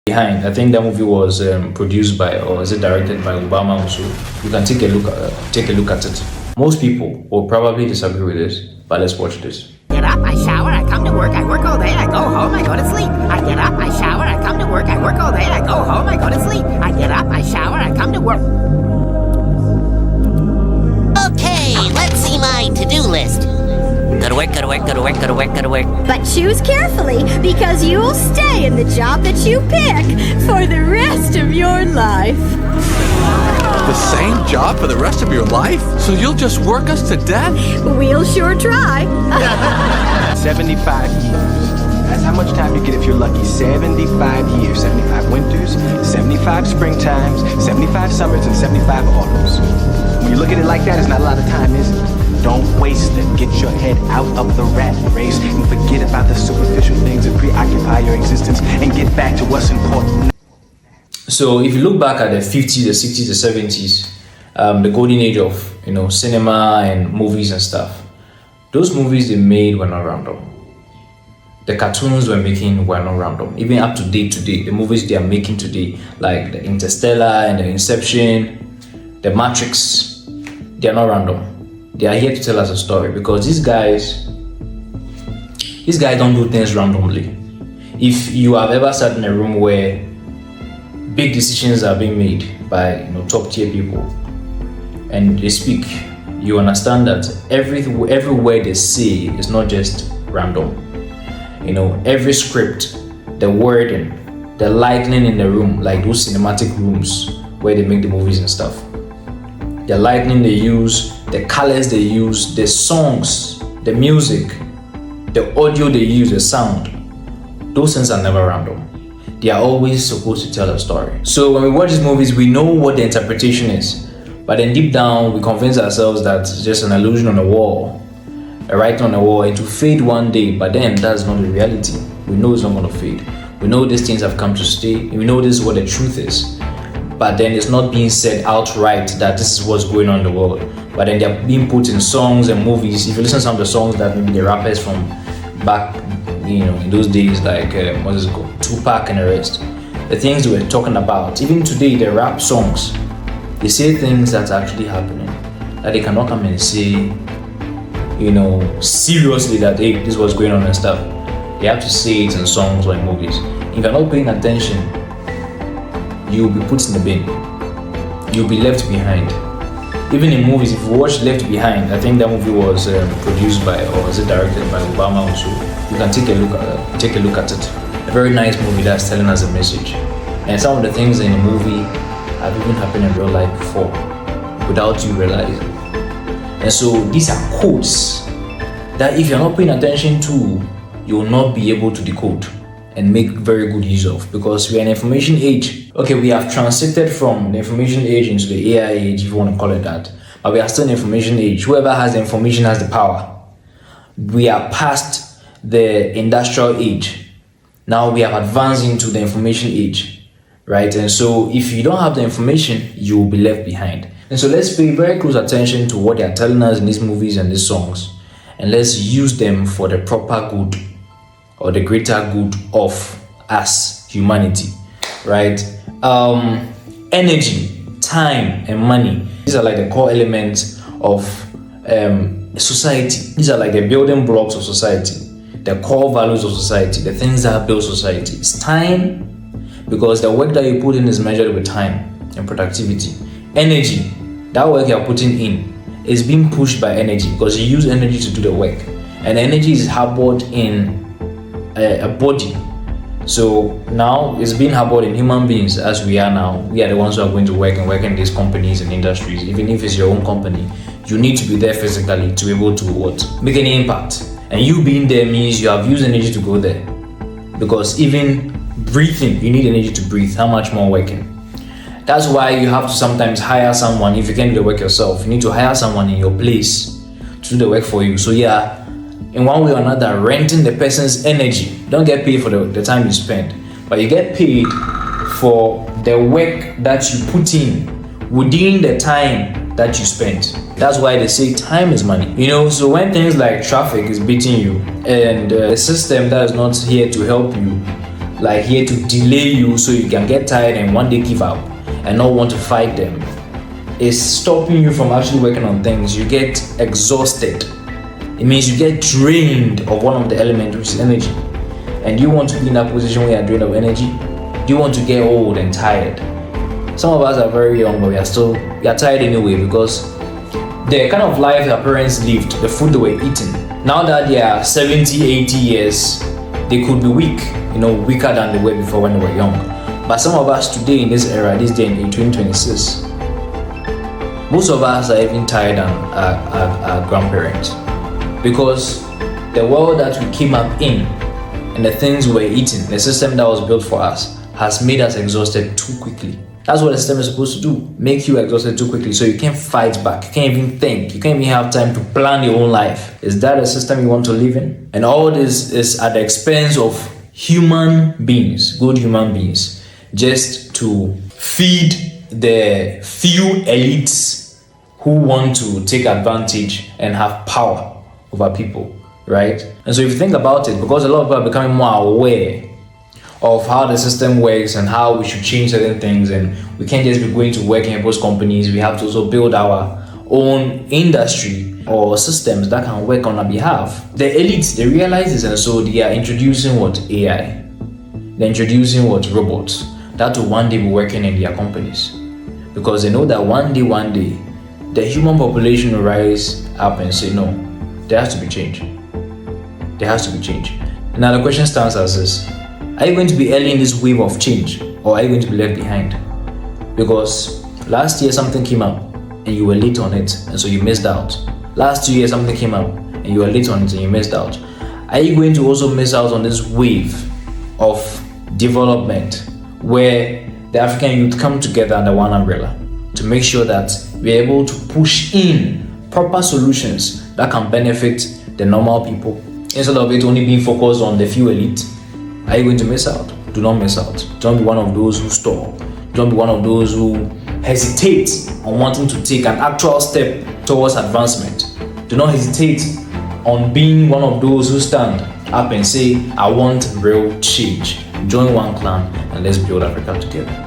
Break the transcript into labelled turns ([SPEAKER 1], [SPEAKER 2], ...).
[SPEAKER 1] Behind. I think that movie was produced by, or is it directed by Obama also. You can take a look at it. Most people will probably disagree with this, but let's watch this.
[SPEAKER 2] Get up, I shower, I come to work, I work all day, I go home, I go to sleep. I get up, I shower, I come to work, I work all day, I go home, I go to sleep. I get up, I shower, I come to work.
[SPEAKER 3] Okay, let's see my to-do list. Go to work, go to work, go to work, go to work, go to work.
[SPEAKER 4] But choose carefully, because you'll stay in the job that you pick for the rest of your life.
[SPEAKER 5] The same job for the rest of your life? So you'll just work us to death?
[SPEAKER 4] We'll sure try.
[SPEAKER 6] 75 years. That's how much time you get if you're lucky. 75 years. 75 winters, 75 springtimes, 75 summers, and 75 autumns. When you look at it like that, it's not a lot of time, is it? Don't waste it. Get your head out of the rat race and forget about the superficial things that preoccupy your existence and get back to what's important.
[SPEAKER 1] So if you look back at the 50s, the 60s, the 70s, the golden age of cinema and movies and stuff, those movies they made were not random. The cartoons were making were not random. Even up to date today, the movies they are making today, like the Interstellar and the Inception, the Matrix, they are not random. They are here to tell us a story, because these guys don't do things randomly. If you have ever sat in a room where big decisions are being made by top tier people and they speak, you understand that every word they say is not just random. Every script, the wording, the lighting in the room, like those cinematic rooms where they make the movies and stuff, the lighting they use, the colors they use, the songs, the music, the audio they use, the sound, those things are never random. They are always supposed to tell a story. So when we watch these movies, we know what the interpretation is, but then deep down we convince ourselves that it's just an illusion on a wall, a writing on a wall, and to fade one day. But then that's not the reality. We know it's not going to fade. We know these things have come to stay. We know this is what the truth is. But then it's not being said outright that this is what's going on in the world. But then they're being put in songs and movies. If you listen to some of the songs that maybe the rappers from back, in those days, like what is it called, Tupac and the rest, the things they were talking about, even today, the rap songs, they say things that's actually happening, that they cannot come and say, seriously that, hey, this was going on and stuff. They have to say it in songs or in movies. If you're not paying attention, you'll be put in the bin. You'll be left behind. Even in movies, if you watch Left Behind, I think that movie was produced by, or is it directed by Obama also. You can take a look at it. A very nice movie that's telling us a message. And some of the things in the movie have even happened in real life before, without you realizing. And so these are codes that if you're not paying attention to, you will not be able to decode and make very good use of, because we are in information age. Okay, we have transited from the information age into the AI age, if you want to call it that, but we are still in the information age. Whoever has the information has the power. We are past the industrial age. Now we have advanced into the information age, right? And so if you don't have the information, you will be left behind. And so let's pay very close attention to what they are telling us in these movies and these songs, and let's use them for the proper good, or the greater good of us, humanity, right? Energy, time, and money. These are like the core elements of society. These are like the building blocks of society, the core values of society, the things that build society. It's time, because the work that you put in is measured with time and productivity. Energy, that work you're putting in is being pushed by energy, because you use energy to do the work. And energy is harbored in a body. So now it's being harbored in human beings as we are now. We are the ones who are going to work in these companies and industries. Even if it's your own company, you need to be there physically to be able to make any impact. And you being there means you have used energy to go there. Because even breathing, you need energy to breathe. How much more working? That's why you have to sometimes hire someone. If you can't do the work yourself, you need to hire someone in your place to do the work for you. So yeah, in one way or another, renting the person's energy. You don't get paid for the time you spend, but you get paid for the work that you put in within the time that you spent. That's why they say time is money. So when things like traffic is beating you, and the system that is not here to help you like here to delay you so you can get tired and one day give up and not want to fight them, is stopping you from actually working on things. You get exhausted. It means you get drained of one of the elements, which is energy. And you want to be in that position where you're drained of energy? Do you want to get old and tired? Some of us are very young, but we are tired anyway, because the kind of life our parents lived, the food they were eating, now that they are 70, 80 years, they could be weak, weaker than they were before when they were young. But some of us today in this era, this day in 2026, most of us are even tired than our grandparents, because the world that we came up in and the things we were eating, the system that was built for us, has made us exhausted too quickly. That's what the system is supposed to do, make you exhausted too quickly so you can't fight back, you can't even think, you can't even have time to plan your own life. Is that a system you want to live in? And all this is at the expense of human beings, good human beings, just to feed the few elites who want to take advantage and have power over people, right? And so if you think about it, because a lot of people are becoming more aware of how the system works and how we should change certain things, and we can't just be going to work in people's companies, we have to also build our own industry or systems that can work on our behalf. The elites, they realize this, and so they are introducing AI? They're introducing robots that will one day be working in their companies, because they know that one day the human population will rise up and say, no, there has to be change. There has to be change. Now the question stands as this: are you going to be early in this wave of change, or are you going to be left behind? Because last year something came up and you were late on it, and so you missed out. Last 2 years something came up and you were late on it and you missed out. Are you going to also miss out on this wave of development where the African youth come together under one umbrella to make sure that we're able to push in proper solutions that can benefit the normal people, instead of it only being focused on the few elite? Are you going to miss out? Do not miss out. Don't be one of those who stall. Don't be one of those who hesitate on wanting to take an actual step towards advancement. Do not hesitate on being one of those who stand up and say, I want real change. Join Wanclan and let's build Africa together.